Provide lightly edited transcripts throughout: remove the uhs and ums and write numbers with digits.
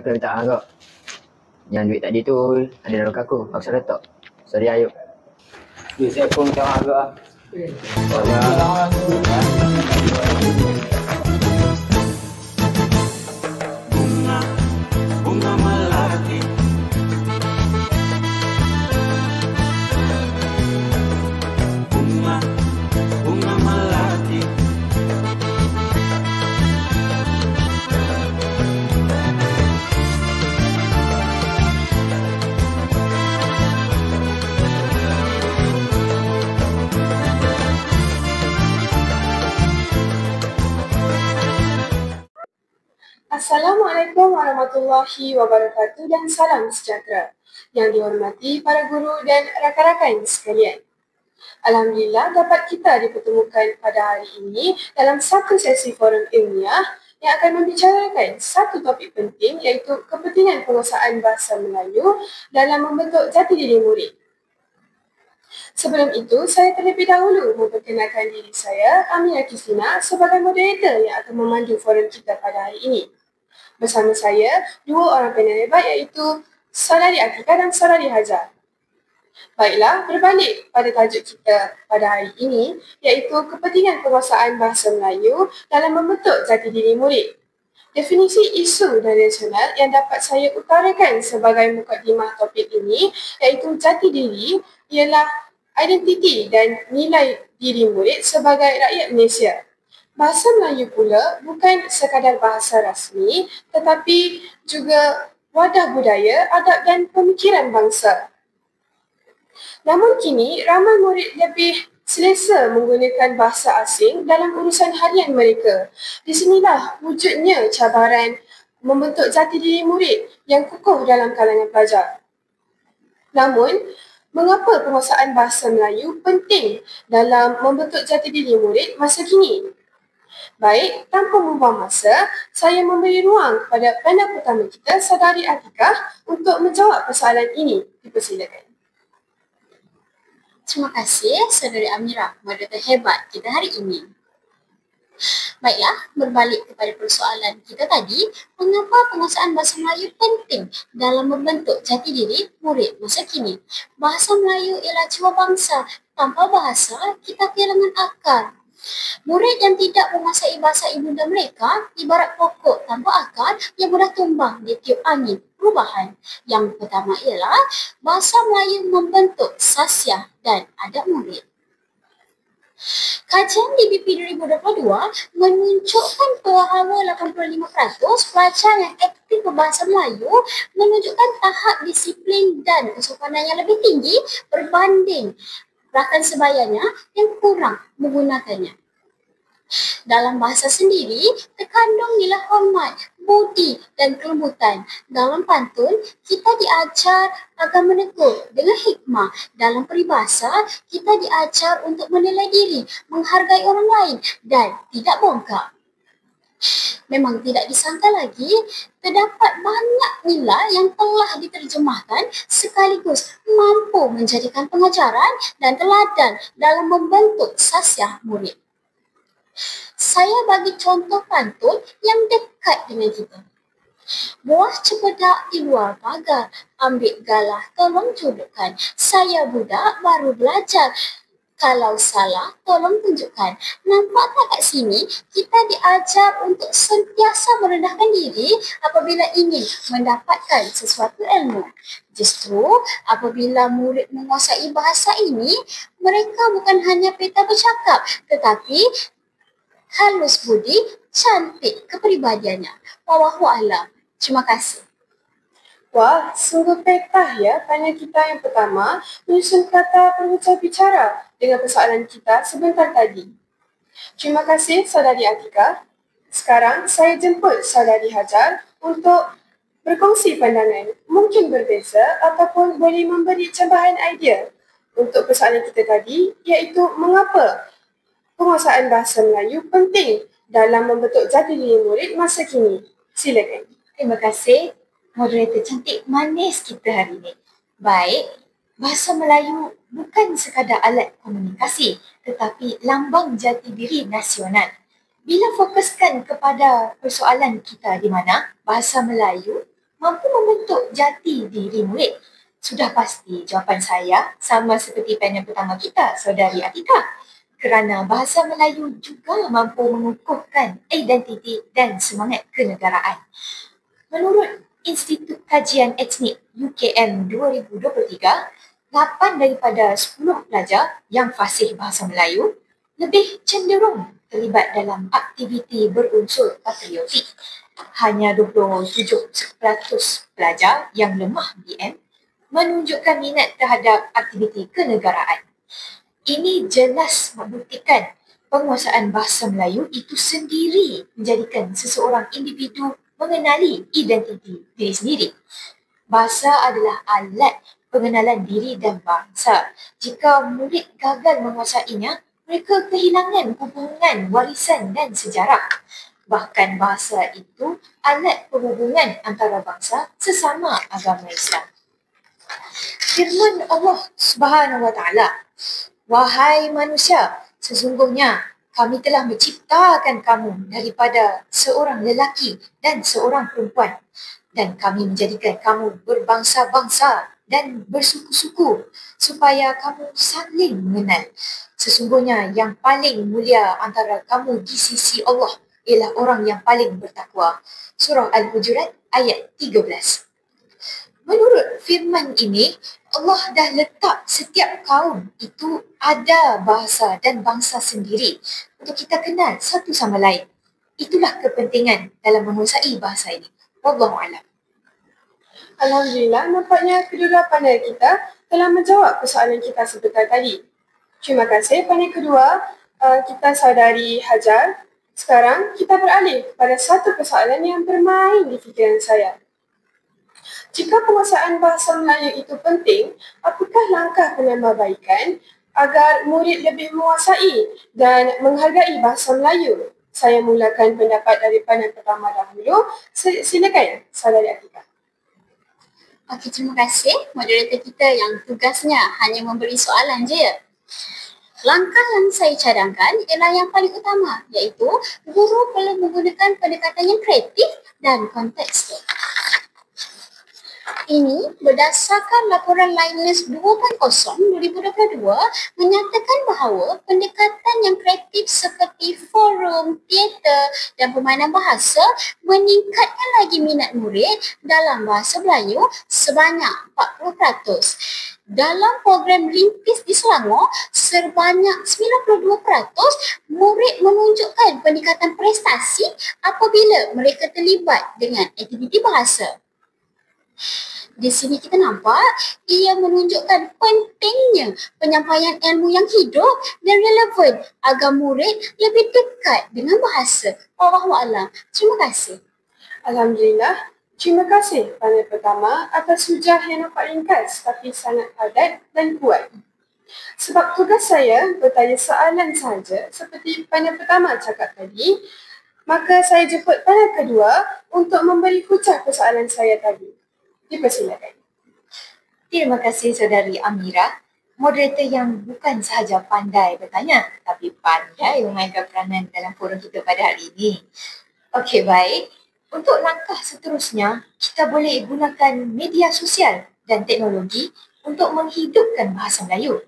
kata minta kau. Yang duit tadi tu ada dalam aku sudah letak. Sorry Ayub. Saya pun minta maaf kau. Bunga melati, bunga melati. Assalamualaikum warahmatullahi wabarakatuh dan salam sejahtera yang dihormati para guru dan rakan-rakan sekalian. Alhamdulillah dapat kita dipertemukan pada hari ini dalam satu sesi forum ilmiah yang akan membicarakan satu topik penting iaitu kepentingan penguasaan bahasa Melayu dalam membentuk jati diri murid. Sebelum itu, saya terlebih dahulu memperkenalkan diri saya, Aminah Kisina, sebagai moderator yang akan memandu forum kita pada hari ini. Bersama saya, dua orang panel hebat iaitu Saudari Atikah dan Saudari Hajar. Baiklah, berbalik pada tajuk kita pada hari ini iaitu kepentingan penguasaan bahasa Melayu dalam membentuk jati diri murid. Definisi isu dan rasional yang dapat saya utarakan sebagai mukadimah topik ini iaitu jati diri ialah identiti dan nilai diri murid sebagai rakyat Malaysia. Bahasa Melayu pula bukan sekadar bahasa rasmi tetapi juga wadah budaya, adab dan pemikiran bangsa. Namun kini ramai murid lebih selesa menggunakan bahasa asing dalam urusan harian mereka. Di sinilah wujudnya cabaran membentuk jati diri murid yang kukuh dalam kalangan pelajar. Namun, mengapa penguasaan bahasa Melayu penting dalam membentuk jati diri murid masa kini? Baik, tanpa membuang masa, saya memberi ruang kepada panel pertama kita, Saudari Atikah, untuk menjawab persoalan ini. Dipersilakan. Terima kasih, Saudari Amira, moderator hebat kita hari ini. Baiklah, berbalik kepada persoalan kita tadi, mengapa penguasaan bahasa Melayu penting dalam membentuk jati diri murid masa kini? Bahasa Melayu ialah jiwa bangsa. Tanpa bahasa, kita kehilangan akar. Murid yang tidak menguasai bahasa ibunda mereka ibarat pokok tanpa akar yang mudah tumbang ditiup angin perubahan. Yang pertama ialah bahasa Melayu membentuk sasiah dan adab murid. Kajian DBP 2022 menunjukkan bahawa 85% pelajar yang aktif berbahasa Melayu menunjukkan tahap disiplin dan kesopanan yang lebih tinggi berbanding rakan sebayanya yang kurang menggunakannya. Dalam bahasa sendiri, terkandung nilai hormat, budi dan kelembutan. Dalam pantun, kita diajar agar menegur dengan hikmah. Dalam peribahasa, kita diajar untuk menilai diri, menghargai orang lain dan tidak bongkak. Memang tidak disangka lagi, terdapat banyak nilai yang telah diterjemahkan sekaligus mampu menjadikan pengajaran dan teladan dalam membentuk sasiah murid. Saya bagi contoh pantun yang dekat dengan kita. Buah cempedak di luar pagar, ambil galah tolong cudukkan. Saya budak baru belajar. Kalau salah, tolong tunjukkan. Nampak tak kat sini, kita diajar untuk sentiasa merendahkan diri apabila ingin mendapatkan sesuatu ilmu. Justru, apabila murid menguasai bahasa ini, mereka bukan hanya pintar bercakap, tetapi halus budi, cantik kepribadiannya. Wallahu a'lam. Terima kasih. Wah, sungguh petah ya panel kita yang pertama menyusun kata pengucap bicara dengan persoalan kita sebentar tadi. Terima kasih Saudari Atikah. Sekarang saya jemput Saudari Hajar untuk berkongsi pandangan. Mungkin berbeza ataupun boleh memberi cambahan idea untuk persoalan kita tadi iaitu mengapa penguasaan bahasa Melayu penting dalam membentuk jati diri murid masa kini. Silakan. Terima kasih. Moderator cantik manis kita hari ini. Baik, bahasa Melayu bukan sekadar alat komunikasi tetapi lambang jati diri nasional. Bila fokuskan kepada persoalan kita di mana bahasa Melayu mampu membentuk jati diri murid? Sudah pasti jawapan saya sama seperti panel pertama kita, Saudari Atika. Kerana bahasa Melayu juga mampu mengukuhkan identiti dan semangat kenegaraan. Menurut Institut Kajian Etnik UKM 2023, 8 daripada 10 pelajar yang fasih bahasa Melayu lebih cenderung terlibat dalam aktiviti berunsur patriotik. Hanya 27% pelajar yang lemah BM menunjukkan minat terhadap aktiviti kenegaraan. Ini jelas membuktikan penguasaan bahasa Melayu itu sendiri menjadikan seseorang individu mengenali identiti diri sendiri. Bahasa adalah alat pengenalan diri dan bangsa. Jika murid gagal menguasainya, mereka kehilangan hubungan warisan dan sejarah. Bahkan bahasa itu alat penghubungan antara bangsa sesama agama Islam. Firman Allah Subhanahu wa Ta'ala, "Wahai manusia, sesungguhnya kami telah menciptakan kamu daripada seorang lelaki dan seorang perempuan, dan kami menjadikan kamu berbangsa-bangsa dan bersuku-suku supaya kamu saling mengenal. Sesungguhnya yang paling mulia antara kamu di sisi Allah ialah orang yang paling bertakwa." Surah Al-Hujurat ayat 13. Menurut firman ini, Allah dah letak setiap kaum itu ada bahasa dan bangsa sendiri untuk kita kenal satu sama lain. Itulah kepentingan dalam menguasai bahasa ini. Wallahu a'lam. Alhamdulillah, nampaknya kedua panel kita telah menjawab persoalan kita sebentar tadi. Terima kasih. Panel kedua, kita Saudari Hajar. Sekarang kita beralih kepada satu persoalan yang bermain di fikiran saya. Jika penguasaan bahasa Melayu itu penting, apakah langkah penambahbaikan agar murid lebih menguasai dan menghargai bahasa Melayu? Saya mulakan pendapat dari panel pertama dahulu. Silakan, Saudari Atika. Okey, terima kasih moderator kita yang tugasnya hanya memberi soalan je. Langkah yang saya cadangkan ialah yang paling utama, iaitu guru perlu menggunakan pendekatan yang kreatif dan kontekstual. Ini berdasarkan laporan Linus 2.0 2022 menyatakan bahawa pendekatan yang kreatif seperti forum, teater dan permainan bahasa meningkatkan lagi minat murid dalam bahasa Melayu sebanyak 40%. Dalam program Rintis di Selangor, sebanyak 92% murid menunjukkan peningkatan prestasi apabila mereka terlibat dengan aktiviti bahasa. Di sini kita nampak ia menunjukkan pentingnya penyampaian ilmu yang hidup dan relevan agar murid lebih dekat dengan bahasa. Wallahualam. Terima kasih. Alhamdulillah. Terima kasih panel pertama atas hujah yang nampak ringkas tapi sangat padat dan kuat. Sebab tugas saya bertanya soalan saja seperti panel pertama cakap tadi, maka saya jemput panel kedua untuk memberi hujah persoalan saya tadi. Dipersilakan. Terima kasih Saudari Amira, moderator yang bukan sahaja pandai bertanya tapi pandai memainkan peranan dalam forum kita pada hari ini. Okey, baik. Untuk langkah seterusnya, kita boleh gunakan media sosial dan teknologi untuk menghidupkan bahasa Melayu.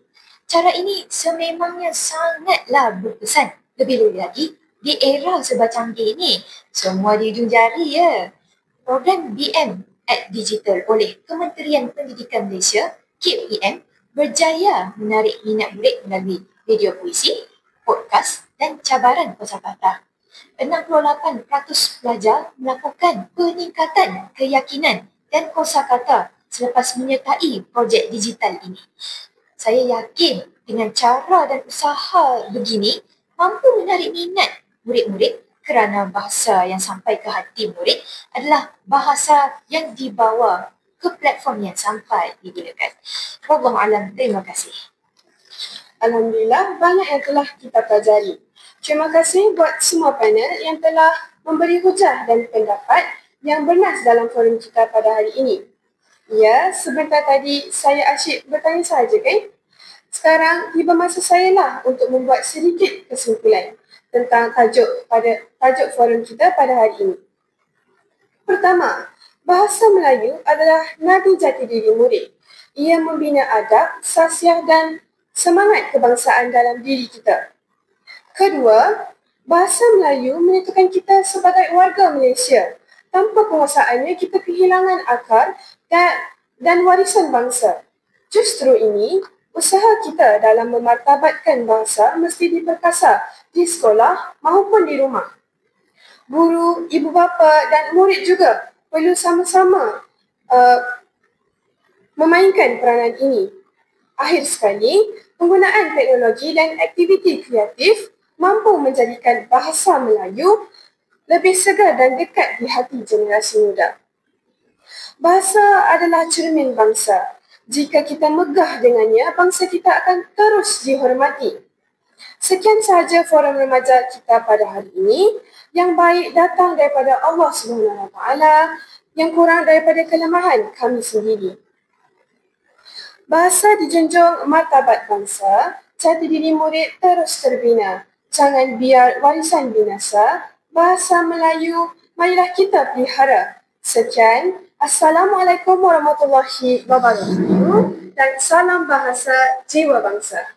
Cara ini sememangnya sangatlah berkesan. Lebih-lebih lagi di era serba canggih ini, semua di ujung jari ya. Program BM Digital oleh Kementerian Pendidikan Malaysia, KPM, berjaya menarik minat murid melalui video puisi, podcast dan cabaran kosakata. 68% pelajar melakukan peningkatan keyakinan dan kosakata selepas menyertai projek digital ini. Saya yakin dengan cara dan usaha begini mampu menarik minat murid-murid kerana bahasa yang sampai ke hati murid adalah bahasa yang dibawa ke platform yang sampai digunakan. Wallahualam. Terima kasih. Alhamdulillah, banyak yang telah kita pelajari. Terima kasih buat semua panel yang telah memberi hujah dan pendapat yang bernas dalam forum kita pada hari ini. Ya, sebentar tadi saya asyik bertanya saja kan? Sekarang tiba masa saya lah untuk membuat sedikit kesimpulan tentang tajuk forum kita pada hari ini. Pertama, Bahasa Melayu adalah nadi jati diri murid. Ia membina adab, sasiah dan semangat kebangsaan dalam diri kita. Kedua, bahasa Melayu menyatukan kita sebagai warga Malaysia. Tanpa penguasaannya, kita kehilangan akar dan warisan bangsa. Justru ini, usaha kita dalam memartabatkan bahasa mesti diperkasa di sekolah maupun di rumah. Guru, ibu bapa dan murid juga perlu sama-sama memainkan peranan ini. Akhir sekali, penggunaan teknologi dan aktiviti kreatif mampu menjadikan bahasa Melayu lebih segar dan dekat di hati generasi muda. Bahasa adalah cermin bangsa. Jika kita megah dengannya, bangsa kita akan terus dihormati. Sekian sahaja forum remaja kita pada hari ini. Yang baik datang daripada Allah SWT, yang kurang daripada kelemahan kami sendiri. Bahasa dijunjung martabat bangsa, jati diri murid terus terbina. Jangan biar warisan binasa, bahasa Melayu marilah kita pelihara. Sekian, Assalamualaikum warahmatullahi wabarakatuh dan salam bahasa jiwa bangsa.